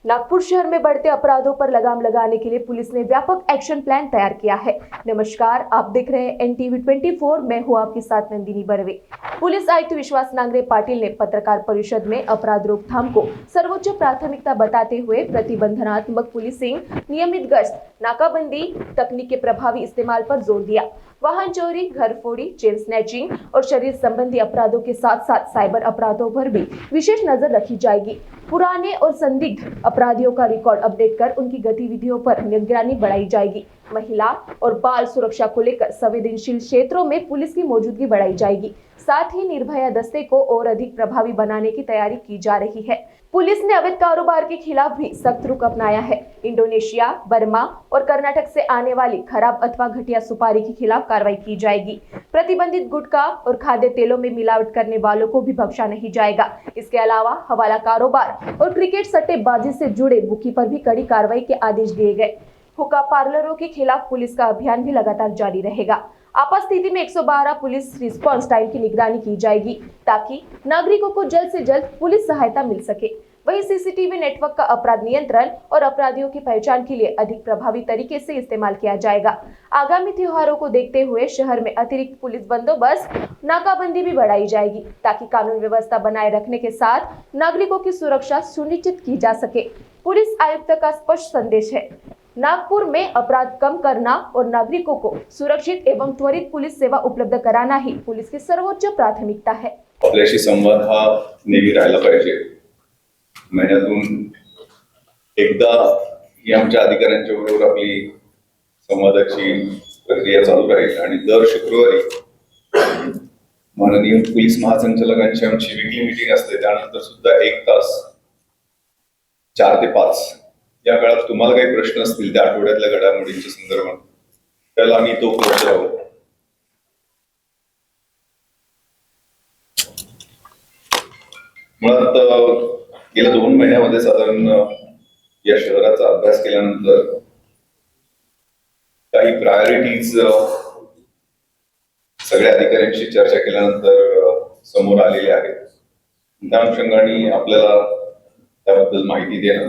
नागपुर शहर में बढ़ते अपराधों पर लगाम लगाने के लिए पुलिस ने व्यापक एक्शन प्लान तैयार किया है। नमस्कार, आप देख रहे हैं NTV 24। मैं हूं आपके साथ नंदिनी बर्वे। पुलिस आयुक्त विश्वास नांगरे पाटिल ने पत्रकार परिषद में अपराध रोकथाम को सर्वोच्च प्राथमिकता बताते हुए प्रतिबंधनात्मक पुलिसिंग, नियमित गश्त, नाकाबंदी, तकनीक के प्रभावी इस्तेमाल पर जोर दिया। वाहन चोरी, घर फोड़ी, चेन स्नैचिंग और शरीर संबंधी अपराधों के साथ साथ साइबर अपराधों पर भी विशेष नजर रखी जाएगी। पुराने और संदिग्ध अपराधियों का रिकॉर्ड अपडेट कर उनकी गतिविधियों पर निगरानी बढ़ाई जाएगी। महिला और बाल सुरक्षा को लेकर संवेदनशील क्षेत्रों में पुलिस की मौजूदगी बढ़ाई जाएगी। साथ ही निर्भया दस्ते को और अधिक प्रभावी बनाने की तैयारी की जा रही है। पुलिस ने अवैध कारोबार के खिलाफ भी सख्त रुख अपनाया है। इंडोनेशिया, बर्मा और कर्नाटक से आने वाली खराब अथवा घटिया सुपारी के खिलाफ कार्रवाई की जाएगी। प्रतिबंधित गुटखा और खाद्य तेलों में मिलावट करने वालों को भी बख्शा नहीं जाएगा। इसके अलावा हवाला कारोबार और क्रिकेट सट्टेबाजी से जुड़े बुकी पर भी कड़ी कार्रवाई के आदेश दिए गए। हुक्का पार्लरों के खिलाफ पुलिस का अभियान भी लगातार जारी रहेगा। आपात स्थिति में 112 पुलिस रिस्पांस टाइम की निगरानी की जाएगी ताकि नागरिकों को जल्द से जल्द पुलिस सहायता मिल सके। वहीं सीसीटीवी नेटवर्क का अपराध नियंत्रण और अपराधियों की पहचान के लिए अधिक प्रभावी तरीके से इस्तेमाल किया जाएगा। आगामी त्योहारों को देखते हुए शहर में अतिरिक्त पुलिस बंदोबस्त, नाकाबंदी भी बढ़ाई जाएगी ताकि कानून व्यवस्था बनाए रखने के साथ नागरिकों की सुरक्षा सुनिश्चित की जा सके। पुलिस आयुक्त का स्पष्ट संदेश है, नागपुर में अपराध कम करना और नागरिकों को सुरक्षित एवं त्वरित पुलिस सेवा उपलब्ध कराना ही पुलिस की सर्वोच्च प्राथमिकता है। आपल्याशी संवाद हा नेहमी राहिला पाहिजे। महिन्यातून एकदा ही आमच्या अधिकाऱ्यांच्या बरोबर आपली संवादाची प्रक्रिया चालू राहील आणि दर शुक्रवारी माननीय पोलीस महासंचालकांची आमची वीकली मीटिंग असते। त्यानंतर सुद्धा 1 तास 4 ते 5 या काळात तुम्हाला काही प्रश्न असतील त्या आठवड्यातल्या घडामोडींच्या संदर्भात त्याला आम्ही तो उपलब्ध राहू। मुळात गेल्या 2 महिन्यामध्ये साधारण या शहराचा अभ्यास केल्यानंतर काही प्रायोरिटीज सगळ्या अधिकाऱ्यांशी चर्चा केल्यानंतर समोर आलेले आहेत। त्या अनुषंगाने आपल्याला त्याबद्दल माहिती देणं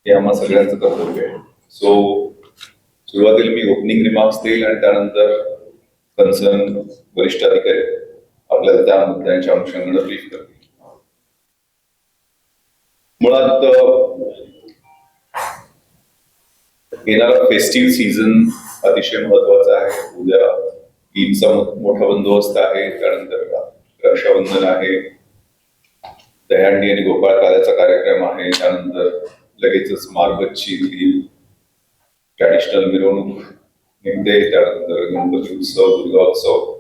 हे आम्हा सगळ्यांचं कर्तव्य आहे। सो सुरुवातीला मी ओपनिंग रिमार्क्स देईल आणि त्यानंतर कन्सर्न वरिष्ठ अधिकारी आपल्याला त्या मुद्द्यांच्या अनुषंगाने ब्रीफ करतील। मुळात येणारा फेस्टिव्ह सीझन अतिशय महत्वाचा आहे। उद्या ईदचा मोठा बंदोबस्त आहे, त्यानंतर रक्षाबंधन आहे, दहीहंडी आणि गोपाळ काल्याचा कार्यक्रम आहे, त्यानंतर लगेचच मार्गची ट्रॅडिशनल मिरवणूक निघते, त्यानंतर गणपती उत्सव, दुर्गा उत्सव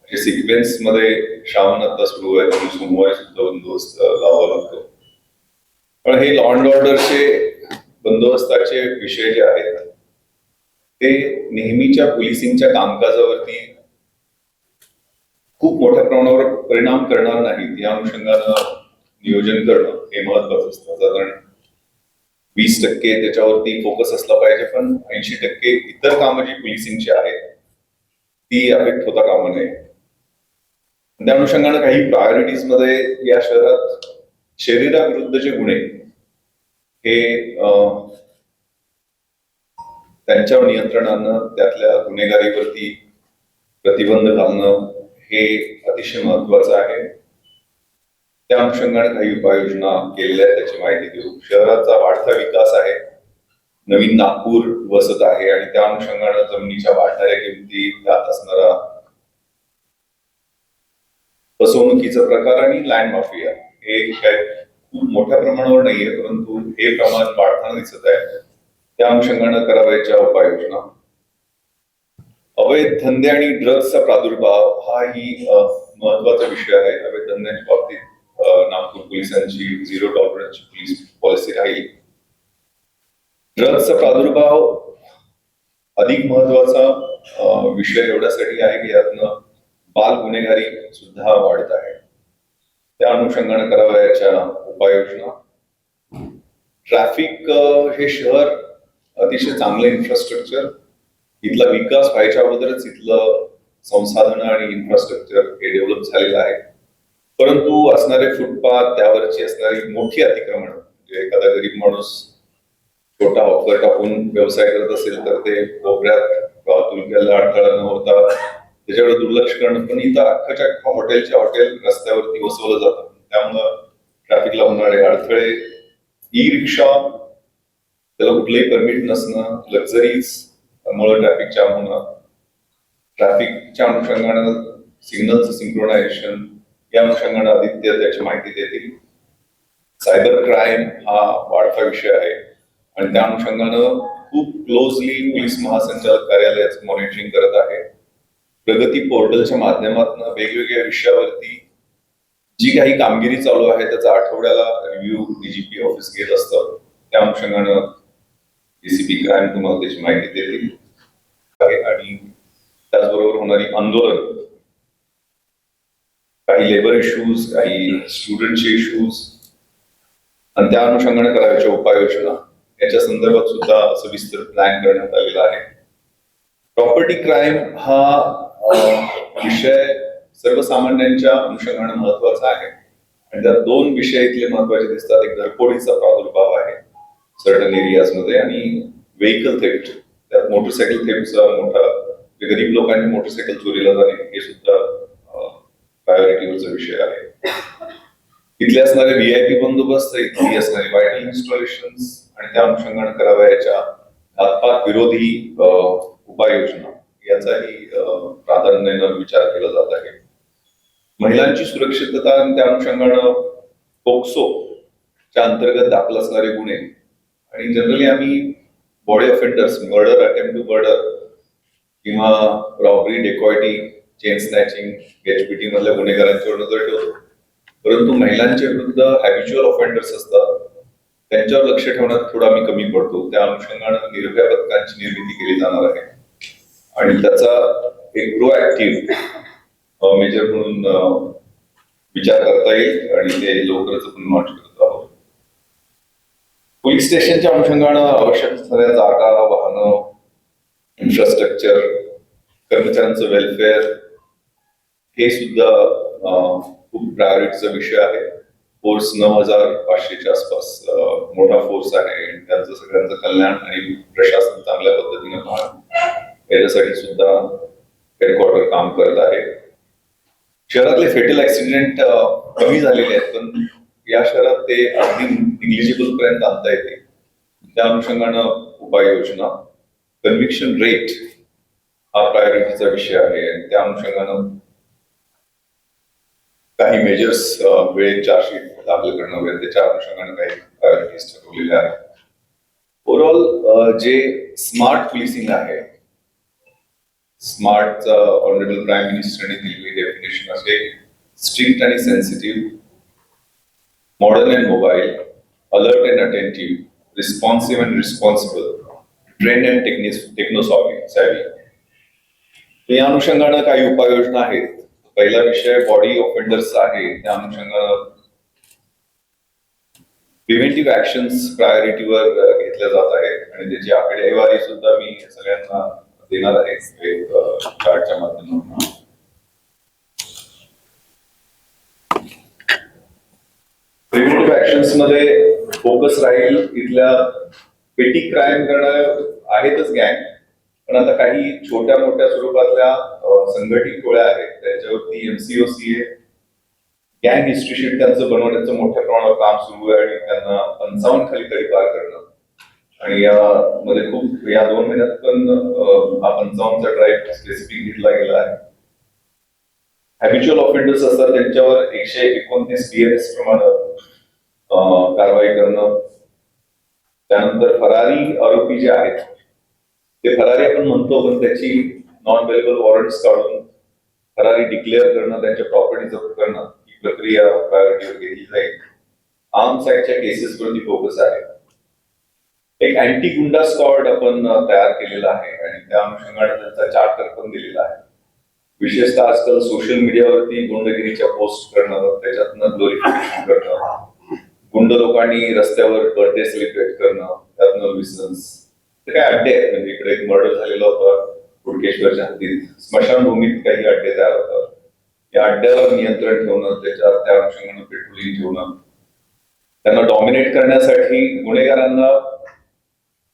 अशा सिक्वेन्स मध्ये श्रावण आता सुरू आहे आणि सोमवारी सुद्धा बंदोबस्त लावावा लागतो। पण हे लॉ अँड ऑर्डरचे बंदोबस्ताचे विषय जे आहेत ते नेहमीच्या पोलिसिंगच्या कामकाजावरती खूप मोठ्या प्रमाणावर परिणाम करणार नाहीत। या अनुषंगानं नियोजन करणं हे महत्वाचं असतं। साधारण 20% त्याच्यावरती फोकस असला पाहिजे, पण 80% इतर कामं जी पोलिसिंगची आहेत ती अफेक्ट होता कामा नये। त्या अनुषंगानं काही प्रायोरिटीज मध्ये या शहरात शरीराविरुद्धचे गुन्हे हे त्यांच्यावर नियंत्रण आणणं, त्यातल्या गुन्हेगारीवरती प्रतिबंध घालणं हे अतिशय महत्वाचं आहे। त्या अनुषंगाने काही उपाययोजना केलेल्या आहेत, त्याची माहिती देऊ। शहराचा वाढता विकास आहे, नवीन नागपूर वसत आहे आणि त्या अनुषंगाने जमिनीच्या वाढणाऱ्या किमती, त्यात असणारा फसवणुकीचा प्रकार आणि लँड माफिया हे काय खूप मोठ्या प्रमाणावर नाहीये, परंतु हे प्रमाण वाढताना दिसत आहे। त्या अनुषंगाने करावयाच्या उपाययोजना, अवैध धंदे आणि ड्रग्सचा प्रादुर्भाव हा ही महत्वाचा विषय आहे। अवैध धंद्यांच्या बाबतीत नागपूर पोलिसांची 0 टॉलरन्सची पोलीस पॉलिसी राहील। ड्रग्सचा प्रादुर्भाव अधिक महत्वाचा विषय एवढ्यासाठी आहे की यातनं बाल गुन्हेगारी सुद्धा वाढत आहे। त्या अनुषंगाने करावयाच्या उपाययोजना, ट्रॅफिक हे शहर अतिशय चांगलं इन्फ्रास्ट्रक्चर, इथला विकास व्हायच्या अगोदरच इथलं संसाधन आणि इन्फ्रास्ट्रक्चर हे डेव्हलप झालेलं आहे, परंतु असणारे फुटपाथ, त्यावरची असणारी मोठी अतिक्रमण म्हणजे एखादा गरीब माणूस छोटा हॉकर टाकून व्यवसाय करत असेल तर ते कोपऱ्यात तुलक्याला अडथळा न होता त्याच्याकडे दुर्लक्ष करणं, पण इथं अख्खाच्या हॉटेलच्या हॉटेल रस्त्यावरती बसवलं जातं. त्यामुळं ट्रॅफिकला होणारे अडथळे, ई रिक्षा त्याला कुठलंही परमिट नसणं, लक्झरीज मुळे ट्रॅफिक जाम होणं, ट्रॅफिकच्या अनुषंगानं सिग्नलचं सिंक्रोनायझेशन या अनुषंगानं आदित्य त्याची माहिती देतील. सायबर क्राईम हा वाढता विषय आहे आणि त्या अनुषंगानं खूप क्लोजली पोलीस महासंचालक कार्यालयाचं मॉनिटरिंग करत आहे. प्रगती पोर्टलच्या माध्यमातून वेगवेगळ्या विषयावरती जी काही कामगिरी चालू आहे त्याचा आठवड्याला रिव्ह्यू डीजीपी ऑफिस घेत असतं. त्या अनुषंगानं एसीपी क्राईम तुम्हाला त्याची माहिती देतील आणि त्याचबरोबर होणारी आंदोलन, काही लेबर इश्यूज, काही स्टुडंटचे इश्यूज आणि त्या अनुषंगाने करायच्या उपाययोजना याच्या संदर्भात सुद्धा सविस्तर प्लॅन करण्यात आलेला आहे. प्रॉपर्टी क्राईम हा विषय सर्वसामान्यांच्या अनुषंगाने महत्वाचा आहे आणि त्यात दोन विषय इथले महत्वाचे दिसतात. एक घरफोडीचा प्रादुर्भाव आहे सर्टन एरियाज मध्ये आणि व्हेकल थेफ्ट. त्यात मोटरसायकल थेफ्टचा मोठा, गरीब लोकांची मोटरसायकल चोरीला जाणे हे सुद्धा प्रायोरिटीवरचा विषय आहे. इथले असणारे व्हीआयपी बंदोबस्त, इथली असणारी व्हायटल इन्स्टॉलेशन आणि त्या अनुषंगाने करावयाच्या घातपात विरोधी उपाययोजना याचाही प्राधान्याने विचार केला जात आहे. महिलांची सुरक्षितता आणि त्या अनुषंगाने पोक्सोच्या अंतर्गत दाखल असणारे गुन्हे आणि जनरली आम्ही body offenders, murder, attempt to murder किंवा robbery, dacoity, chain snatching, HPT मधल्या गुन्हेगारांच्यावर नजर ठेवतो. परंतु महिलांच्या विरुद्ध हॅबिच्युअल ऑफेंडर्स असतात त्यांच्यावर लक्ष ठेवण्यात थोडा मी कमी पडतो. त्या अनुषंगाने निर्भया पथकांची निर्मिती केली जाणार आहे आणि त्याचा एक प्रोएक्टिव्ह मेजर म्हणून विचार करता येईल आणि ते लवकरच आपण लॉन्च करत आहोत. पोलीस स्टेशनच्या अनुषंगाने आवश्यक असणाऱ्या जागा, वाहनं, इन्फ्रास्ट्रक्चर, कर्मचाऱ्यांचं वेलफेअर हे सुद्धा खूप प्रायोरिटीचा विषय आहे. फोर्स 9,500च्या आसपास मोठा फोर्स आहे आणि त्यांचं सगळ्यांचं कल्याण आणि प्रशासन चांगल्या पद्धतीने पाहणं याच्यासाठी सुद्धा हेडक्वार्टर काम करत आहे. शहरातले फेटल ऍक्सिडेंट कमी झालेले आहेत, पण या शहरात ते अगदी निग्लिजिबल पर्यंत आणता येते. त्या अनुषंगानं उपाययोजना, कन्व्हिक्शन रेट हा प्रायोरिटीचा विषय आहे आणि त्या अनुषंगानं काही मेजर्स वेळेत चार्जशीट दाखल करणं वगैरे त्याच्या अनुषंगाने काही प्रायोरिटीज ठरवलेल्या आहेत. ओव्हरऑल जे स्मार्ट पोलिसिंग आहे, स्मार्टचा ऑनरेबल प्राईम मिनिस्टरने दिलेली डेफिनेशन असे स्ट्रिक्ट आणि sensitive, modern and mobile, alert and attentive, responsive and responsible, trained and techno savvy. या अनुषंगाने काही उपाययोजना आहेत. पहिला विषय बॉडी ऑफेंडर्स आहे. त्या अनुषंगाने प्रिव्हेंटिव्ह ऍक्शन्स प्रायोरिटीवर घेतल्या जात आहेत आणि त्याची आकडेवारी सुद्धा मी सगळ्यांना देणार आहे चार्टच्या माध्यमातून. प्रिव्हेंटिव्ह ऍक्शन्स मध्ये फोकस राहील इथल्या पेटी क्राईम करणं आहेतच गँग, पण आता काही छोट्या मोठ्या स्वरूपातल्या संघटित टोळ्या आहेत त्याच्यावरती MCOCA गँग हिस्ट्री शीट त्यांचं बनवण्याचं मोठ्या प्रमाणावर काम सुरू आहे आणि त्यांना 55 खाली तडीपार करणं आणि यामध्ये खूप या 2 महिन्यात पण हा 55चा ड्राईव्ह स्पेसिफिक घेतला गेला आहे. हॅबिच्युअल ऑफेंडर्स असतात त्यांच्यावर 129 BNS प्रमाणे कारवाई करणं. त्यानंतर फरारी आरोपी जे आहेत ते फरारी आपण म्हणतो, पण त्याची नॉन अवेलेबल वॉरंट्स काढून फरारी डिक्लेअर करणं, त्यांच्या प्रॉपर्टी जप्त करणं ही प्रक्रिया प्रायोरिटीवर घेतली जाईल. आर्म्स ऍक्टच्या केसेस वरती फोकस आहे. एक अँटी गुंडा स्क्वॉड आपण तयार केलेला आहे आणि त्या अनुषंगाने त्यांचा चार्टर पण दिलेला आहे. विशेषतः आजकाल सोशल मीडियावरती गुंडगिरीच्या पोस्ट करणं, त्याच्यातनं ग्लोरिफिकेशन करणं, गुंड लोकांनी रस्त्यावर बर्थडे सेलिब्रेट करणं, त्यातनं विसन्स, ते काय अड्डे आहेत. म्हणजे इकडे एक मर्डर झालेला होता कुडकेश्वरच्या हद्दीत, स्मशानभूमीत काही अड्डे तयार होतात. या अड्ड्यावर नियंत्रण ठेवणं, त्याच्या त्या अनुषंगाने पेट्रोलिंग ठेवणं, त्यांना डॉमिनेट करण्यासाठी गुन्हेगारांना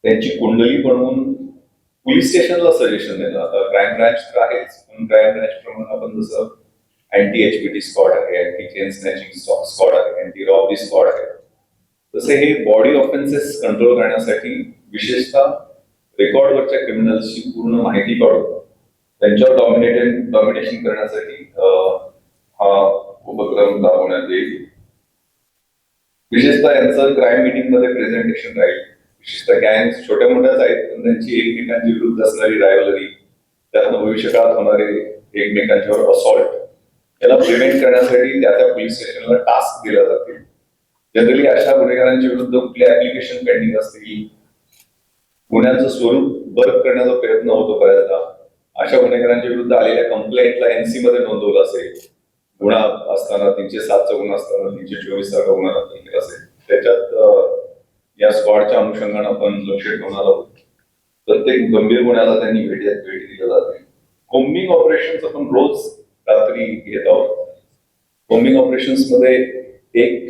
त्यांची कुंडली बनवून पोलीस स्टेशनला सजेशन देणं. आता क्राईम ब्रँच तर आहेच, पण क्राईम ब्रँच प्रमाणे आपण जसं अँटी HPT स्क्वॉड आहे, अँटी चेन स्नॅचिंग स्क्वॉड आहे, अँटी रॉबरी स्क्वॉड आहे, तसे हे बॉडी ऑफेन्सेस कंट्रोल करण्यासाठी विशेषतः रेकॉर्डवरच्या क्रिमिनल्सची पूर्ण माहिती काढून त्यांच्यावर डॉमिनेशन करण्यासाठी हा उपक्रम राबवण्यात येईल. विशेषतः यांचं क्राईम मीटिंग मध्ये प्रेझेंटेशन राहील. विशेषतः गँग्स छोट्या मोठ्याच आहेत, पण त्यांची एकमेकांची विरुद्ध असणारी रायव्हलरी, त्यातनं भविष्यकाळात होणारे एकमेकांच्यावर असॉल्ट याला प्रिव्हेंट करण्यासाठी त्या पोलीस स्टेशनला टास्क दिल्या जातील. जनरली अशा गुन्हेगारांच्या विरुद्ध कुठले ऍप्लिकेशन पेंडिंग असतील, गुन्ह्याचं स्वरूप बरं करण्याचा प्रयत्न होतो बऱ्याचदा. अशा गुन्हेगारांच्या विरुद्ध आलेल्या कंप्लेंटला NC मध्ये नोंदवलं असेल, गुन्हा असताना 307चा गुन्हा असताना 324चा गुन्हा दाखल असेल, त्याच्यात या स्क्वॉडच्या अनुषंगाने आपण लक्ष ठेवणार आहोत. प्रत्येक गंभीर गुन्ह्याला त्यांनी भेट दिल्या जाते. कोम्बिंग ऑपरेशन्स आपण रोज रात्री घेत आहोत. कोम्बिंग ऑपरेशन्स मध्ये एक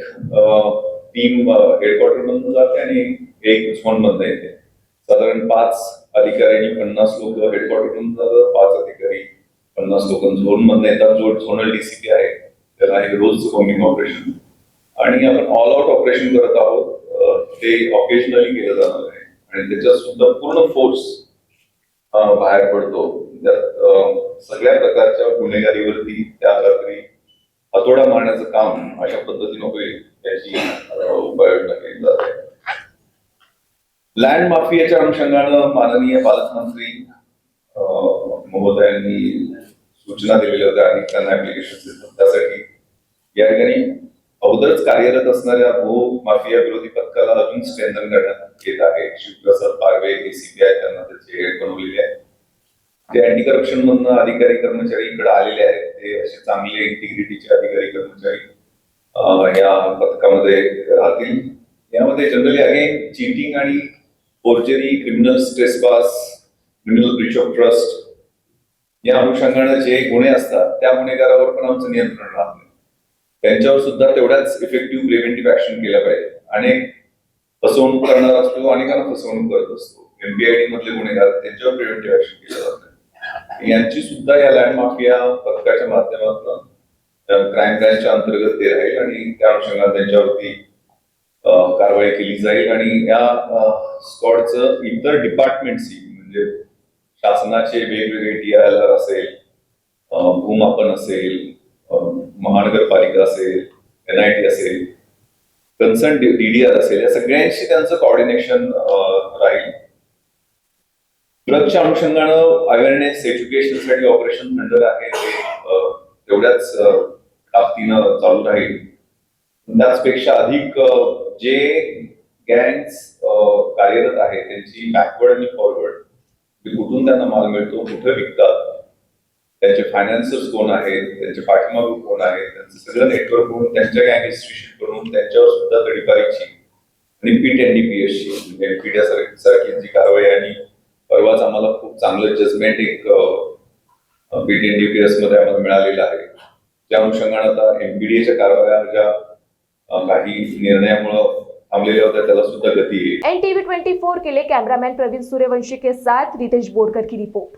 टीम हेडक्वार्टर मधून जाते आणि एक झोन मधून येते. साधारण 5 अधिकारी आणि 50 लोक हेडक्वार्टर मधून जातात, 5 अधिकारी 50 लोक झोन मधून येतात. जो झोनल DCP आहे त्याला हे रोज कोम्बिंग ऑपरेशन आणि आपण ऑल आउट ऑपरेशन करत आहोत. ते ऑकेजनली केलं जाणार आहे आणि त्याच्यात सुद्धा पूर्ण फोर्स बाहेर पडतो. त्यात सगळ्या प्रकारच्या गुन्हेगारीवरती त्या रात्री हातोडा मारण्याचं काम अशा पद्धतीनं होईल याची उपाययोजना केली जाते. लँड माफियाच्या अनुषंगानं माननीय पालकमंत्री महोदयांनी सूचना दिलेल्या होत्या आणि त्यांना ऍप्लिकेशन देतात. त्यासाठी या ठिकाणी अगोदरच कार्यरत असणाऱ्या माफिया विरोधी पथकाला अजून स्ट्रेंथन करण्यात येत आहे. शिवप्रसाद पारवे ACP आहे, त्यांना त्याचे हेड बनवलेले आहे. ते अँटी करप्शन मधनं अधिकारी कर्मचारी इकडे आलेले आहेत. ते असे चांगले इंटिग्रिटीचे अधिकारी कर्मचारी या पथकामध्ये राहतील. यामध्ये जनरली अगेन चीटिंग आणि forgery, criminal trespass, criminal Breach of trust या अनुषंगाने जे गुन्हे असतात त्या गुन्हेगारावर पण आमचं नियंत्रण राहत नाही. त्यांच्यावर सुद्धा तेवढ्याच इफेक्टिव्ह प्रिव्हेंटिव्ह ऍक्शन केल्या पाहिजे. अनेक फसवणूक करणार असतो, अनेकांना फसवणूक करत असतो. MPID मधले गुन्हेगार, त्यांच्यावर प्रिव्हेंटिव्ह ऍक्शन केलं जात नाही. यांची सुद्धा या लँड माफिया पथकाच्या माध्यमातून क्राईम ब्रँचच्या अंतर्गत ते राहील आणि त्या अनुषंगाने त्यांच्यावरती कारवाई केली जाईल. आणि या स्क्वॉडचं इतर डिपार्टमेंट्सही म्हणजे शासनाचे वेगवेगळे DILR असेल, भूमापन असेल, महानगरपालिका असेल, NIT असेल, कन्सर्न DDR असेल, या सगळ्यांशी त्यांचं कोऑर्डिनेशन राहील. ड्रगच्या अनुषंगानं अवेअरनेस एज्युकेशनसाठी ऑपरेशन थंडर आहे ते तेवढ्याच ताकदीनं चालू राहील. त्याचपेक्षा अधिक जे गँग्स कार्यरत आहे त्यांची बॅकवर्ड आणि फॉरवर्ड, कुठून त्यांना माल मिळतो, कुठे विकतात, त्यांचे फायनान्सर्स कोण आहेत, त्यांचे पाठीमागू कोण आहेत, त्यांचं सगळं नेटवर्क करून त्यांच्या गँग हिस्ट्री करून त्यांच्यावर सुद्धा तडीपारीची आणि PIT NDPS ची म्हणजे NPD सारखी जी कारवाई आणि परवाच आम्हाला खूप चांगलं जजमेंट एक PIT NDPS मध्ये आम्हाला मिळालेलं आहे. त्या अनुषंगाने आता MPDAच्या कारवाया ज्या काही निर्णयामुळे थांबलेल्या होत्या त्याला सुद्धा गती येईल. NTV 24 के लिए कैमरामैन प्रवीण सूर्यवंशी के साथ रितेश बोरकर की रिपोर्ट.